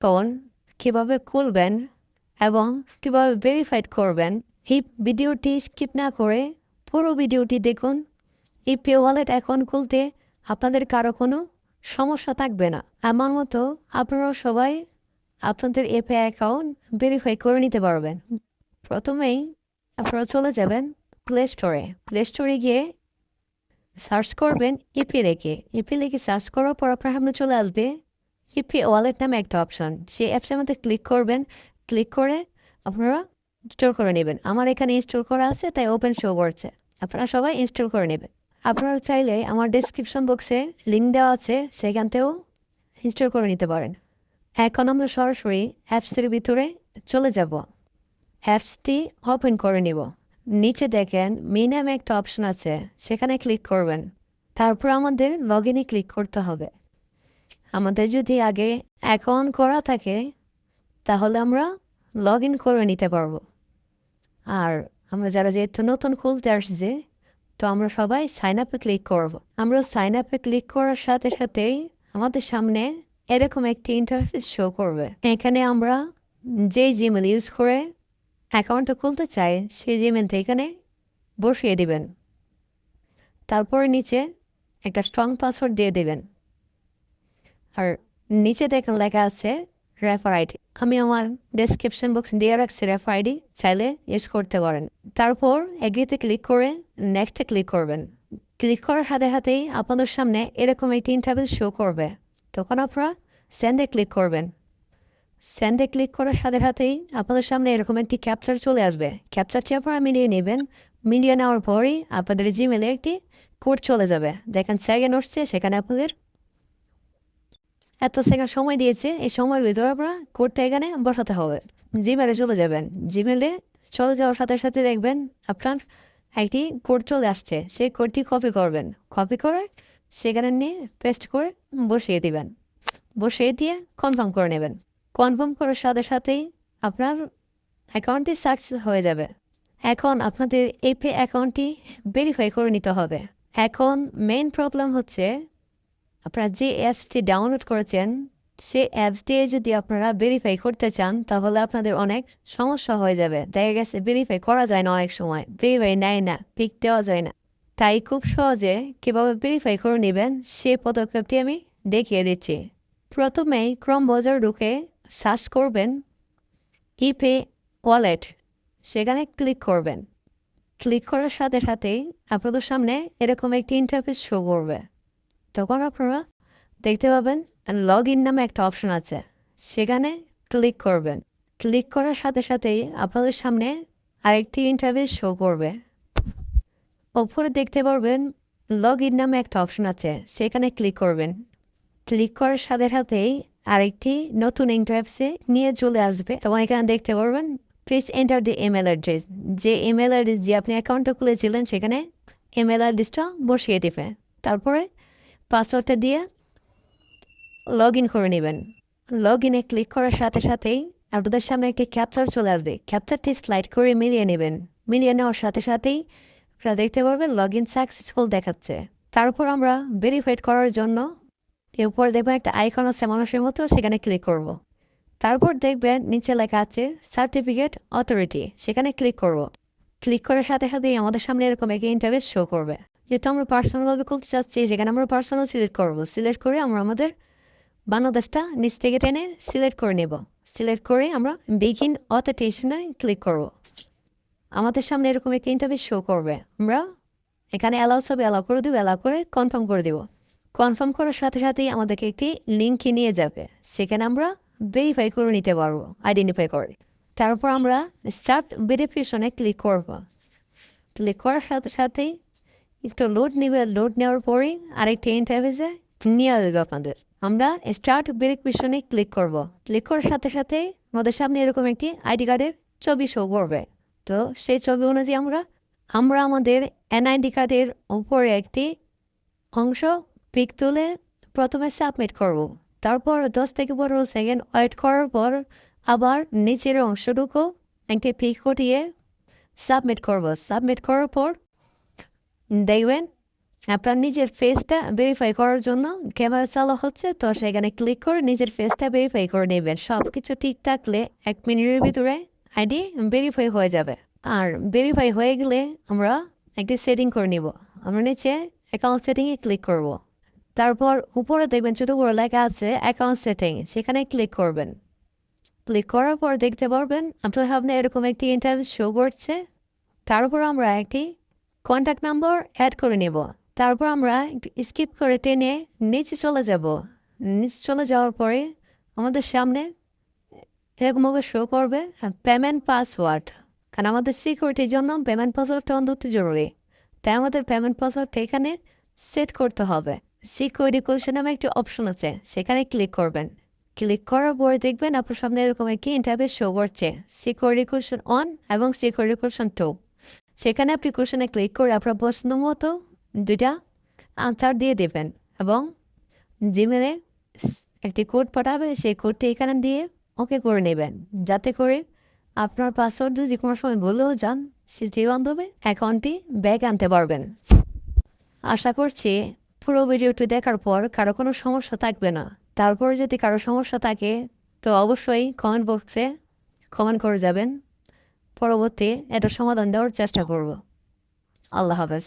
কোন কিভাবে খুলবেন এবং কিভাবে ভেরিফাইড করবেন, এই ভিডিওটি স্কিপ না করে পুরো ভিডিওটি দেখুন। এই পে ওয়ালেট অ্যাকাউন্ট খুলতে আপনাদের কারো কোনো সমস্যা থাকবে না। আমার মতো আপনারা সবাই আপনাদের এপে অ্যাকাউন্ট ভেরিফাই করে নিতে পারবেন। প্রথমেই আপনারা চলে যাবেন প্লে স্টোরে গিয়ে সার্চ করবেন ইপি লেখে। ইপি লেখে সার্চ করার পর আপনার সামনে চলে আসবে ইপি ওয়ালেট নামে একটা অপশন। সেই অ্যাপসের মধ্যে ক্লিক করবেন। ক্লিক করে আপনারা ইনস্টল করে নেবেন। আমার এখানে ইনস্টল করা আছে, তাই ওপেন শো করছে। আপনারা সবাই ইনস্টল করে নেবেন। আপনারা চাইলে আমার ডেসক্রিপশন বক্সে লিঙ্ক দেওয়া আছে, সেখান থেকেও ইনস্টল করে নিতে পারেন। এখন আমরা সরাসরি অ্যাপসের ভিতরে চলে যাব। অ্যাপসটি ওপেন করে নিব। নিচে দেখেন মি নামে একটা অপশন আছে, সেখানে ক্লিক করবেন। তারপর আমাদের লগ ইনে ক্লিক করতে হবে। আমাদের যদি আগে অ্যাকাউন্ট করা থাকে তাহলে আমরা লগ ইন করে নিতে পারবো। আর আমরা যারা যেহেতু নতুন খুলতে আসছে, তো আমরা সবাই সাইন আপে ক্লিক করব। আমরা সাইন আপে ক্লিক করার সাথে সাথেই আমাদের সামনে এরকম একটি ইন্টারফেস শো করবে। এখানে আমরা যেই জিমেল ইউজ করে অ্যাকাউন্টটা খুলতে চাই সেই জিমেলটা এখানে বসিয়ে দিবেন। তারপর নিচে একটা স্ট্রং পাসওয়ার্ড দিয়ে দেবেন। আর নিচে দেখেন লেখা আছে রেফার আইডি। আমি আমার ডেসক্রিপশন বক্স দিয়ে রাখছি রেফার আইডি, চাইলে ইউজ করতে পারেন। তারপর এগ্রিতে ক্লিক করে নেক্সটে ক্লিক করবেন। ক্লিক করার সাথে সাথেই আপনাদের সামনে এরকম একটি ইন্টারফেস শো করবে। তখন আপনারা সেন্ডে ক্লিক করবেন। সেন্ডে ক্লিক করার সাথে সাথেই আপনাদের সামনে এরকম একটি ক্যাপচার চলে আসবে। ক্যাপচারটি আপনারা মিলিয়ে নেবেন। মিলিয়ে নেওয়ার পরই আপনাদের জিমেলে একটি কোড চলে যাবে। যেখানে সেকেন্ড আসছে সেখানে আপনাদের এত সেকেন্ড সময় দিয়েছে, এই সময়ের ভিতরে আপনারা কোডটা এখানে বসাতে হবে। জিমেলে চলে যাবেন। জিমেলে চলে যাওয়ার সাথে সাথে দেখবেন আপনার একটি কোড চলে আসছে। সেই কোডটি কপি করবেন। কপি করে সেখানে নিয়ে পেস্ট করে বসিয়ে দিবেন। বসিয়ে দিয়ে কনফার্ম করে নেবেন। কনফার্ম করার সাথে সাথেই আপনার অ্যাকাউন্টটি সাকসেস হয়ে যাবে। এখন আপনাদের এই পে অ্যাকাউন্টটি ভেরিফাই করে নিতে হবে। এখন মেইন প্রবলেম হচ্ছে আপনারা যে অ্যাপসটি ডাউনলোড করেছেন সেই অ্যাপস দিয়ে যদি আপনারা ভেরিফাই করতে চান তাহলে আপনাদের অনেক সমস্যা হয়ে যাবে। দেখা গেছে ভেরিফাই করা যায় না, অনেক সময় ভেরিফাই নেয় না, পিক দেওয়া যায় না। তাই খুব সহজে কীভাবে ভেরিফাই করে নেবেন সেই পদক্ষেপটি আমি দেখিয়ে দিচ্ছি। প্রথমেই ক্রোম ব্রাউজার ঢুকে সার্চ করবেন ইপে ওয়ালেট, সেখানে ক্লিক করবেন। ক্লিক করার সাথে সাথেই আপনাদের সামনে এরকম একটি ইন্টারফেস শো করবে। তখন আপনারা দেখতে পাবেন লগ ইন নামে একটা অপশন আছে, সেখানে ক্লিক করবেন। ক্লিক করার সাথে সাথেই আপনাদের সামনে আরেকটি ইন্টারফেস শো করবে। ওপরে দেখতে পারবেন লগ ইন নামে একটা অপশন আছে, সেখানে ক্লিক করবেন। ক্লিক করার সাথে সাথেই আরেকটি নতুন ইন্টারফেসে নিয়ে চলে আসবে। তখন এখানে দেখতে পারবেন please enter the email address. যে ইমেল অ্যাড্রেস যে আপনি অ্যাকাউন্টটা খুলেছিলেন সেখানে ইমেল অ্যাড্রেসটা বসিয়ে দেবে। তারপরে পাসওয়ার্ডটা দিয়ে লগ ইন করে নেবেন। লগ ইনে ক্লিক করার সাথে সাথেই আপনাদের সামনে একটি ক্যাপচার চলে আসবে। ক্যাপচারটি স্লাইড করে মিলিয়ে নেবেন। মিলিয়ে নেওয়ার সাথে সাথেই আপনারা দেখতে পারবেন লগ ইন সাকসেসফুল দেখাচ্ছে। তারপর আমরা ভেরিফাইড করার জন্য এরপর দেখবেন একটা আইকন আছে মানুষের মতো, সেখানে ক্লিক করব। তারপর দেখবেন নিচে লেখা আছে সার্টিফিকেট অথরিটি, সেখানে ক্লিক করব। ক্লিক করার সাথে সাথেই আমাদের সামনে এরকম একটি ইন্টারফেস শো করবে। যেহেতু আমরা পার্সোনালভাবে খুলতে চাচ্ছি সেখানে আমরা পার্সোনাল সিলেক্ট করব। সিলেক্ট করে আমরা আমাদের বাংলাদেশটা নিচ থেকে টেনে সিলেক্ট করে নেব। সিলেক্ট করে আমরা বিগিন অথেন্টিকেশনে ক্লিক করব। আমাদের সামনে এরকম একটি ইন্টারফেস শো করবে। আমরা এখানে অ্যালাউ সব অ্যালাউ করে দেবো, অ্যালাউ করে কনফার্ম করে দেব। কনফার্ম করার সাথে সাথেই আমাদেরকে একটি লিঙ্কে নিয়ে যাবে, সেখানে আমরা ভেরিফাই করে নিতে পারবো আইডেন্টিফাই করে। তারপর আমরা স্টার্ট ভেরিফিকেশনে ক্লিক করব। ক্লিক করার সাথে সাথেই একটু লোড নেবে। লোড নেওয়ার পরেই আরেকটি ইন্টারফেসে নিয়ে আসবে আপনাদের। আমরা স্টার্ট ভেরিফিকেশনে ক্লিক করব। ক্লিক করার সাথে সাথে আমাদের সামনে এরকম একটি আইডি কার্ডের ছবি শো করবে। তো সেই ছবি অনুযায়ী আমরা আমাদের এনআইডি কার্ডের উপরে একটি অংশ পিক তুলে প্রথমে সাবমিট করব। তারপর 10 থেকে 15 সেকেন্ড ওয়েট করার পর আবার নিচের অংশটুকু একটি পিক উঠিয়ে সাবমিট করব। সাবমিট করার পর দেখবেন আপনার নিজের ফেসটা ভেরিফাই করার জন্য ক্যামেরা চালু হচ্ছে, তো সেখানে ক্লিক করে নিজের ফেসটা ভেরিফাই করে নেবেন। সব কিছু ঠিক থাকলে 1 মিনিটের ভিতরে আইডি ভেরিফাই হয়ে যাবে। আর ভেরিফাই হয়ে গেলে আমরা একটি সেটিং করে নিব। আমরা নিচে অ্যাকাউন্ট সেটিংয়ে ক্লিক করব। তারপর উপরে দেখবেন ছোটো বড় লেখা আছে অ্যাকাউন্ট সেটিং, সেখানে ক্লিক করবেন। ক্লিক করার পর দেখতে পারবেন আপনার সামনে এরকম একটি ইন্টারফেস শো করছে। তারপর আমরা একটি কন্ট্যাক্ট নাম্বার অ্যাড করে নেব। তারপর আমরা স্কিপ করে টেনে নিচে চলে যাব। নিচে চলে যাওয়ার পরে আমাদের সামনে এরকমভাবে শো করবে পেমেন্ট পাসওয়ার্ড, কারণ আমাদের সিকিউরিটির জন্য পেমেন্ট পাসওয়ার্ডটা অন্তত জরুরি। তাই আমাদের পেমেন্ট পাসওয়ার্ডটা এখানে সেট করতে হবে। সিকিউরিটি কোশ্চেন নামে একটি অপশন আছে, সেখানে ক্লিক করবেন। ক্লিক করার পরে দেখবেন আপনার সামনে এরকম একটি ইন্টারফেস শো করছে সিকিউরিটি কোশ্চেন 1 এবং সিকিউরিটি কোশ্চেন 2। সেখানে আপনি কোশ্চেনে ক্লিক করে আপনার পছন্দ মতো 2টা আনসার দিয়ে দেবেন এবং জিমেলে একটি কোড পাঠাবে, সেই কোডটি এখানে দিয়ে ওকে করে নেবেন, যাতে করে আপনার পাসওয়ার্ড যদি কোনো সময় ভুলেও যান সেই বান্ধবে অ্যাকাউন্টটি ব্যাক আনতে পারবেন। আশা করছি পুরো ভিডিওটি দেখার পর কারো কোনো সমস্যা থাকবে না। তারপর যদি কারো সমস্যা থাকে তো অবশ্যই কমেন্ট বক্সে কমেন্ট করে যাবেন। পরবর্তী এটা সমাধান দেওয়ার চেষ্টা করব। আল্লাহ হাফেজ।